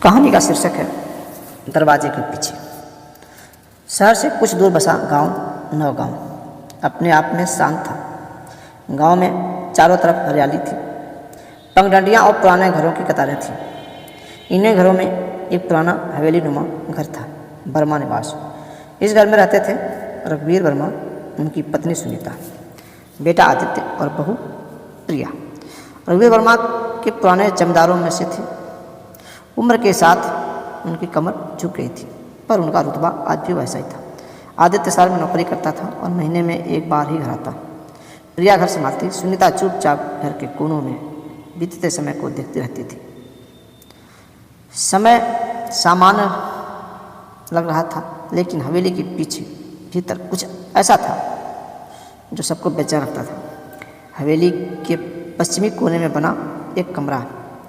कहानी का शीर्षक है दरवाजे के पीछे। शहर से कुछ दूर बसा गांव नवगांव अपने आप में शांत था। गांव में चारों तरफ हरियाली थी, पगडंडियाँ और पुराने घरों की कतारें थीं। इन्हीं घरों में एक पुराना हवेली नुमा घर था, वर्मा निवास। इस घर में रहते थे रघुवीर वर्मा, उनकी पत्नी सुनीता, बेटा आदित्य और बहू प्रिया। रघुवीर वर्मा के पुराने जमींदारों में से थे। उम्र के साथ उनकी कमर झुक गई थी, पर उनका रुतबा आज भी वैसा ही था। आदित्य शहर में नौकरी करता था और महीने में एक बार ही घर आता। प्रिया घर संभालती, सुनीता चुपचाप घर के कोनों में बीतते समय को देखती रहती थी। समय सामान्य लग रहा था, लेकिन हवेली के पीछे भीतर कुछ ऐसा था जो सबको बेचैन रखता था। हवेली के पश्चिमी कोने में बना एक कमरा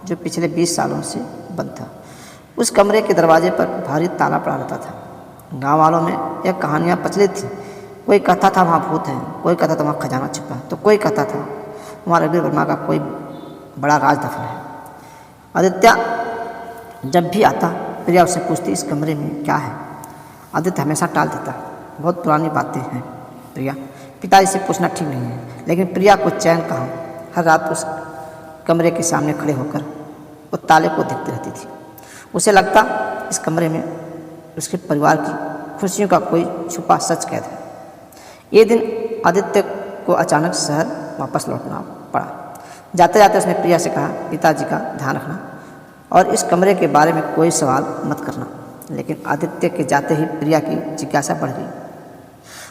जो पिछले 20 सालों से बंद था। उस कमरे के दरवाजे पर भारी ताला पड़ा रहता था। गांव वालों में यह कहानियाँ प्रचलित थी। कोई कहता था वहाँ भूत है, कोई कहता था वहाँ खजाना छिपा है, तो कोई कहता था वहाँ रघुवीर वर्मा का कोई बड़ा राज दफन है। आदित्य जब भी आता, प्रिया उससे पूछती इस कमरे में क्या है। आदित्य हमेशा टाल देता, बहुत पुरानी बातें हैं प्रिया, पिताजी से पूछना ठीक नहीं है। लेकिन प्रिया को चैन कहाँ। हर रात उस कमरे के सामने खड़े होकर वो ताले को देखती रहती थी। उसे लगता इस कमरे में उसके परिवार की खुशियों का कोई छुपा सच कैद है। ये दिन आदित्य को अचानक शहर वापस लौटना पड़ा। जाते जाते उसने प्रिया से कहा, पिताजी का ध्यान रखना और इस कमरे के बारे में कोई सवाल मत करना। लेकिन आदित्य के जाते ही प्रिया की जिज्ञासा बढ़ गई।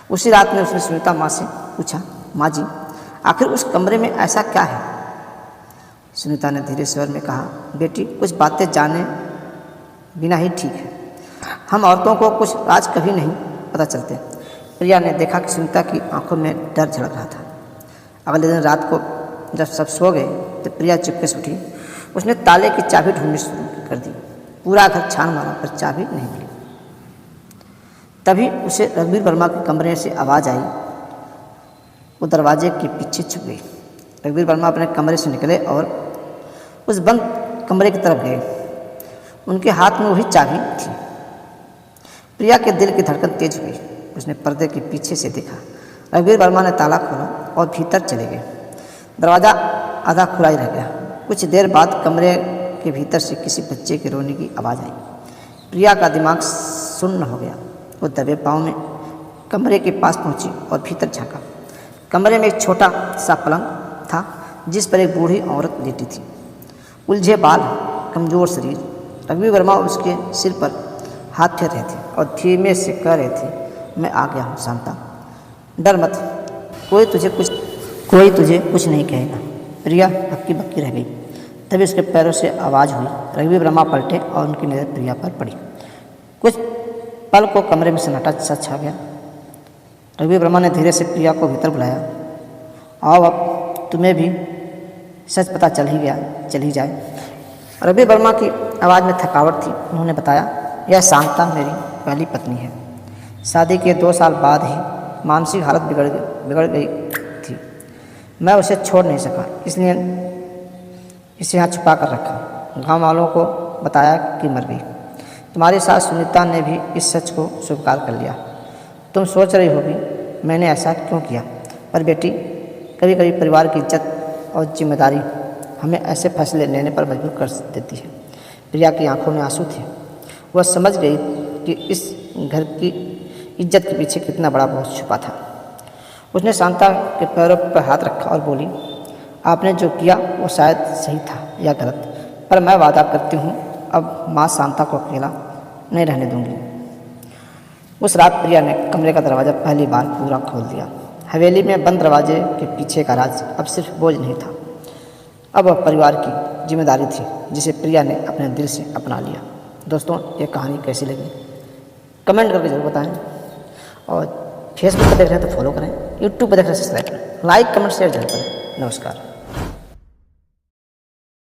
उसी रात में उसने सुनीता माँ से पूछा, माँ जी आखिर उस कमरे में ऐसा क्या है। सुनीता ने धीरे स्वर में कहा, बेटी कुछ बातें जाने बिना ही ठीक है। हम औरतों को कुछ राज कभी नहीं पता चलते। प्रिया ने देखा कि सुनीता की आंखों में डर झलक रहा था। अगले दिन रात को जब सब सो गए तो प्रिया चुपके से उठी। उसने ताले की चाबी ढूंढनी शुरू कर दी। पूरा घर छान मारा पर चाबी नहीं मिली। तभी उसे रघुवीर वर्मा के कमरे से आवाज़ आई। वो दरवाजे के पीछे छुप गई। रघुवीर वर्मा अपने कमरे से निकले और उस बंद कमरे की तरफ गए। उनके हाथ में वही चाबी थी। प्रिया के दिल की धड़कन तेज हुई। उसने पर्दे के पीछे से देखा। रघुवीर वर्मा ने ताला खोला और भीतर चले गए। दरवाज़ा आधा खुला ही रह गया। कुछ देर बाद कमरे के भीतर से किसी बच्चे के रोने की आवाज़ आई। प्रिया का दिमाग सुन्न हो गया। वो दबे पाँव में कमरे के पास पहुंची और भीतर झांका। कमरे में एक छोटा सा पलंग था जिस पर एक बूढ़ी औरत लेटी थी। उलझे बाल, कमज़ोर शरीर। रघुवीर वर्मा उसके सिर पर हाथ फेर रहे थे और धीमे से कह रहे थे, मैं आ गया हूँ शांता, डर मत, कोई तुझे कुछ नहीं कहेगा। प्रिया हक्की बक्की रह गई। तभी उसके पैरों से आवाज़ हुई। रघुवीर वर्मा पलटे और उनकी नज़र प्रिया पर पड़ी। कुछ पल को कमरे में सन्नाटा सा छा गया। रघुवीर वर्मा ने धीरे से प्रिया को भीतर बुलाया। आओ अब तुम्हें भी सच पता चल ही जाए। रघुवीर वर्मा की आवाज़ में थकावट थी। उन्होंने बताया, यह शांता मेरी पहली पत्नी है। शादी के 2 साल बाद ही मानसिक हालत बिगड़ गई थी। मैं उसे छोड़ नहीं सका, इसलिए इसे यहाँ छुपा कर रखा। गाँव वालों को बताया कि मर गई। तुम्हारी सास सुनीता ने भी इस सच को स्वीकार कर लिया। तुम सोच रही होगी मैंने ऐसा क्यों किया, पर बेटी कभी कभी परिवार की इज्जत और जिम्मेदारी हमें ऐसे फैसले लेने पर मजबूर कर देती है। प्रिया की आंखों में आंसू थे। वह समझ गई कि इस घर की इज्जत के पीछे कितना बड़ा बोझ छुपा था। उसने शांता के पैरों पर हाथ रखा और बोली, आपने जो किया वो शायद सही था या गलत, पर मैं वादा करती हूँ अब माँ शांता को अकेला नहीं रहने दूंगी। उस रात प्रिया ने कमरे का दरवाज़ा पहली बार पूरा खोल दिया। हवेली में बंद दरवाजे के पीछे का राज अब सिर्फ बोझ नहीं था, अब वह परिवार की जिम्मेदारी थी जिसे प्रिया ने अपने दिल से अपना लिया। दोस्तों, ये कहानी कैसी लगी कमेंट करके जरूर बताएं और फेसबुक पर देख रहे हैं तो फॉलो करें, यूट्यूब पर देख रहे हैं सब्सक्राइब करें, लाइक कमेंट शेयर जरूर करें। नमस्कार।